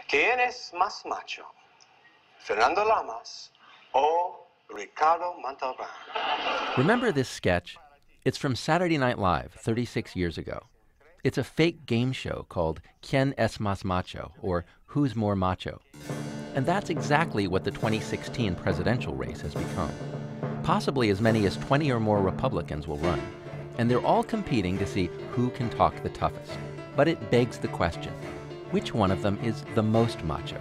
¿Quién es más macho? Fernando Lamas o Ricardo Montalban? Remember this sketch? It's from Saturday Night Live 36 years ago. It's a fake game show called ¿Quién es más macho? Or Who's More Macho? And that's exactly what the 2016 presidential race has become. Possibly as many as 20 or more Republicans will run, and they're all competing to see who can talk the toughest. But it begs the question, which one of them is the most macho?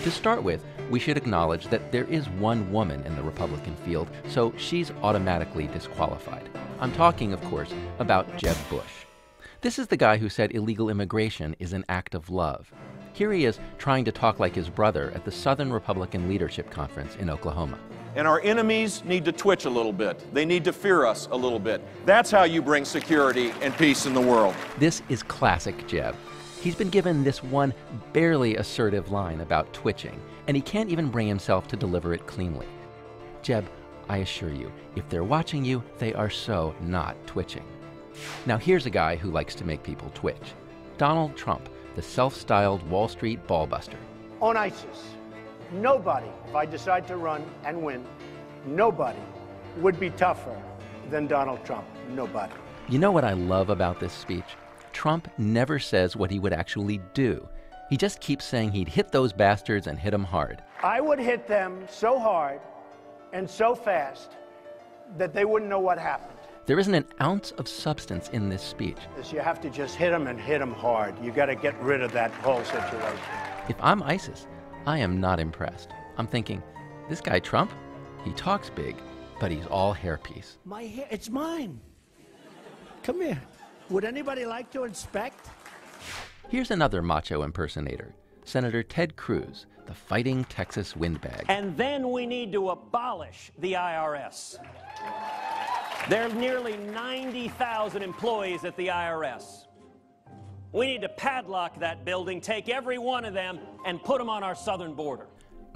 To start with, we should acknowledge that there is one woman in the Republican field, so she's automatically disqualified. I'm talking, of course, about Jeb Bush. This is the guy who said illegal immigration is an act of love. Here he is trying to talk like his brother at the Southern Republican Leadership Conference in Oklahoma. And our enemies need to twitch a little bit. They need to fear us a little bit. That's how you bring security and peace in the world. This is classic Jeb. He's been given this one barely assertive line about twitching, and he can't even bring himself to deliver it cleanly. Jeb, I assure you, if they're watching you, they are so not twitching. Now here's a guy who likes to make people twitch. Donald Trump, the self-styled Wall Street ballbuster. On ISIS, nobody, if I decide to run and win, nobody would be tougher than Donald Trump. Nobody. You know what I love about this speech? Trump never says what he would actually do. He just keeps saying he'd hit those bastards and hit them hard. I would hit them so hard and so fast that they wouldn't know what happened. There isn't an ounce of substance in this speech. You have to just hit them and hit them hard. You got to get rid of that whole situation. If I'm ISIS, I am not impressed. I'm thinking, this guy Trump, he talks big, but he's all hairpiece. My hair, it's mine. Come here. Would anybody like to inspect? Here's another macho impersonator, Senator Ted Cruz, the fighting Texas windbag. And then we need to abolish the IRS. There are nearly 90,000 employees at the IRS. We need to padlock that building, take every one of them, and put them on our southern border.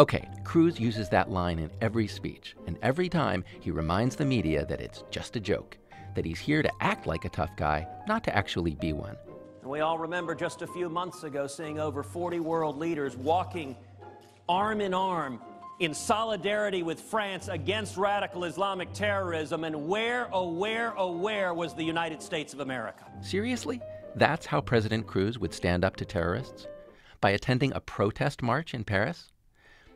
Okay, Cruz uses that line in every speech, and every time he reminds the media that it's just a joke, that he's here to act like a tough guy, not to actually be one. And we all remember just a few months ago seeing over 40 world leaders walking arm in arm in solidarity with France against radical Islamic terrorism, and where, oh where was the United States of America? Seriously? That's how President Cruz would stand up to terrorists? By attending a protest march in Paris?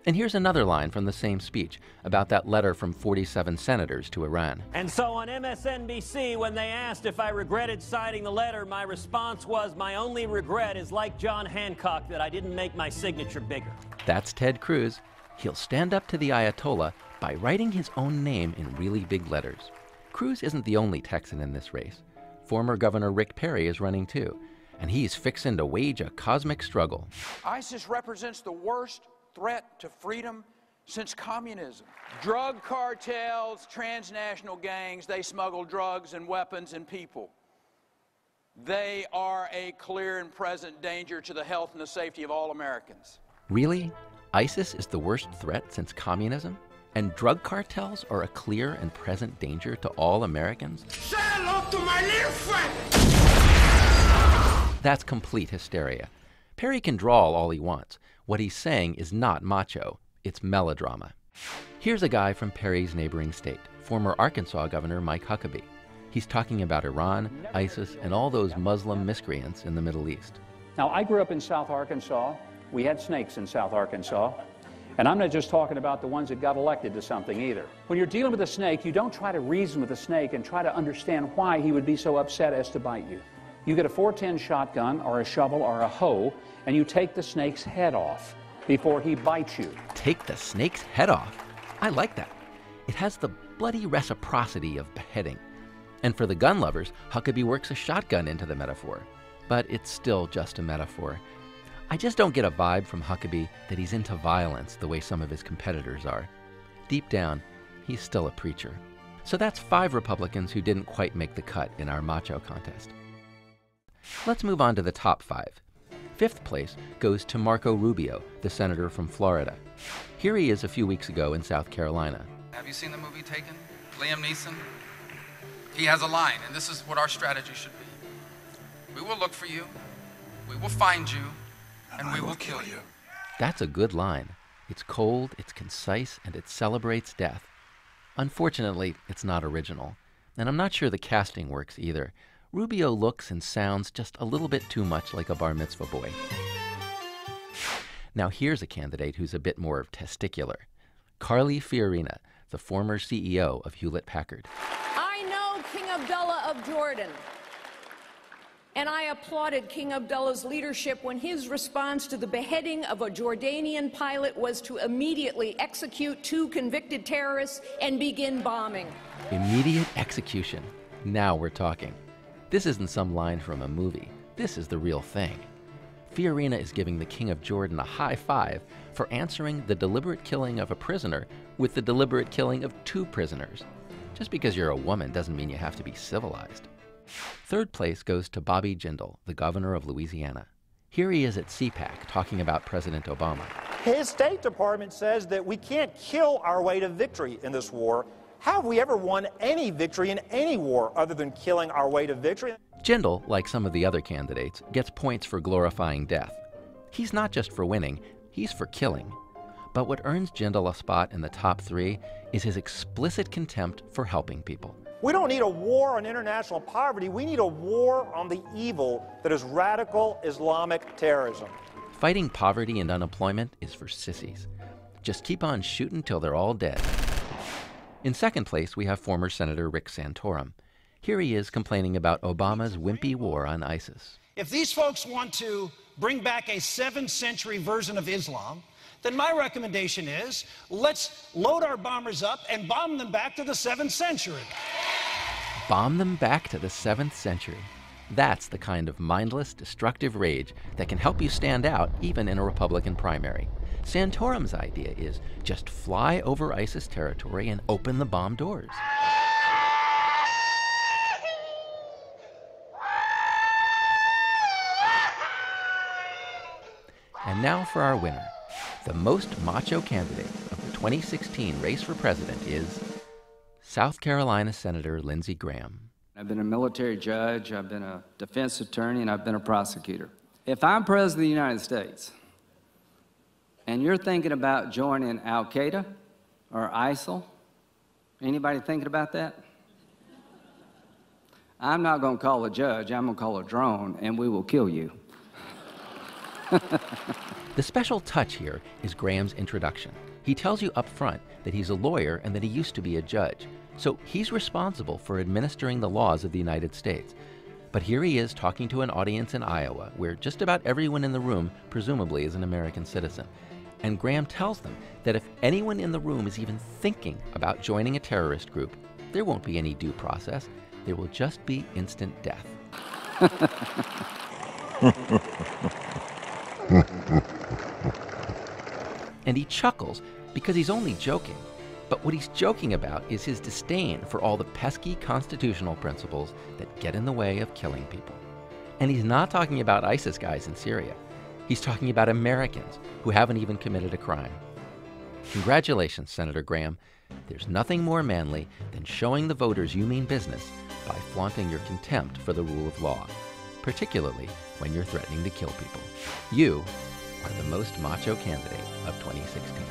And here's another line from the same speech about that letter from 47 senators to Iran. And so on MSNBC, when they asked if I regretted signing the letter, my response was, my only regret is like John Hancock, that I didn't make my signature bigger. That's Ted Cruz. He'll stand up to the Ayatollah by writing his own name in really big letters. Cruz isn't the only Texan in this race. Former Governor Rick Perry is running too, and he's fixing to wage a cosmic struggle. ISIS represents the worst threat to freedom since communism. Drug cartels, transnational gangs, they smuggle drugs and weapons and people. They are a clear and present danger to the health and the safety of all Americans. Really? ISIS is the worst threat since communism? And drug cartels are a clear and present danger to all Americans? Say hello to my little friend! That's complete hysteria. Perry can drawl all he wants. What he's saying is not macho, it's melodrama. Here's a guy from Perry's neighboring state, former Arkansas Governor Mike Huckabee. He's talking about Iran, ISIS, and all those Muslim miscreants in the Middle East. Now, I grew up in South Arkansas. We had snakes in South Arkansas. And I'm not just talking about the ones that got elected to something either. When you're dealing with a snake, you don't try to reason with a snake and try to understand why he would be so upset as to bite you. You get a .410 shotgun or a shovel or a hoe, and you take the snake's head off before he bites you. Take the snake's head off? I like that. It has the bloody reciprocity of beheading. And for the gun lovers, Huckabee works a shotgun into the metaphor. But it's still just a metaphor. I just don't get a vibe from Huckabee that he's into violence the way some of his competitors are. Deep down, he's still a preacher. So that's 5 Republicans who didn't quite make the cut in our macho contest. Let's move on to the top 5. 5th place goes to Marco Rubio, the senator from Florida. Here he is a few weeks ago in South Carolina. Have you seen the movie Taken? Liam Neeson? He has a line, and this is what our strategy should be. We will look for you, we will find you, and we will kill you. That's a good line. It's cold, it's concise, and it celebrates death. Unfortunately, it's not original. And I'm not sure the casting works either. Rubio looks and sounds just a little bit too much like a bar mitzvah boy. Now here's a candidate who's a bit more testicular. Carly Fiorina, the former CEO of Hewlett-Packard. I know King Abdullah of Jordan, and I applauded King Abdullah's leadership when his response to the beheading of a Jordanian pilot was to immediately execute 2 convicted terrorists and begin bombing. Immediate execution. Now we're talking. This isn't some line from a movie. This is the real thing. Fiorina is giving the King of Jordan a high five for answering the deliberate killing of a prisoner with the deliberate killing of 2 prisoners. Just because you're a woman doesn't mean you have to be civilized. Third place goes to Bobby Jindal, the governor of Louisiana. Here he is at CPAC talking about President Obama. His State Department says that we can't kill our way to victory in this war. How have we ever won any victory in any war other than killing our way to victory? Jindal, like some of the other candidates, gets points for glorifying death. He's not just for winning, he's for killing. But what earns Jindal a spot in the top 3 is his explicit contempt for helping people. We don't need a war on international poverty. We need a war on the evil that is radical Islamic terrorism. Fighting poverty and unemployment is for sissies. Just keep on shooting till they're all dead. In second place, we have former Senator Rick Santorum. Here he is complaining about Obama's wimpy war on ISIS. If these folks want to bring back a 7th century version of Islam, then my recommendation is let's load our bombers up and bomb them back to the 7th century. Bomb them back to the 7th century. That's the kind of mindless, destructive rage that can help you stand out even in a Republican primary. Santorum's idea is just fly over ISIS territory and open the bomb doors. And now for our winner. The most macho candidate of the 2016 race for president is South Carolina Senator Lindsey Graham. I've been a military judge, I've been a defense attorney, and I've been a prosecutor. If I'm president of the United States, and you're thinking about joining Al-Qaeda or ISIL, anybody thinking about that? I'm not going to call a judge, I'm going to call a drone, and we will kill you. The special touch here is Graham's introduction. He tells you up front that he's a lawyer and that he used to be a judge. So he's responsible for administering the laws of the United States. But here he is talking to an audience in Iowa, where just about everyone in the room presumably is an American citizen. And Graham tells them that if anyone in the room is even thinking about joining a terrorist group, there won't be any due process. There will just be instant death. And he chuckles because he's only joking. But what he's joking about is his disdain for all the pesky constitutional principles that get in the way of killing people. And he's not talking about ISIS guys in Syria. He's talking about Americans who haven't even committed a crime. Congratulations, Senator Graham. There's nothing more manly than showing the voters you mean business by flaunting your contempt for the rule of law, particularly when you're threatening to kill people. You are the most macho candidate of 2016.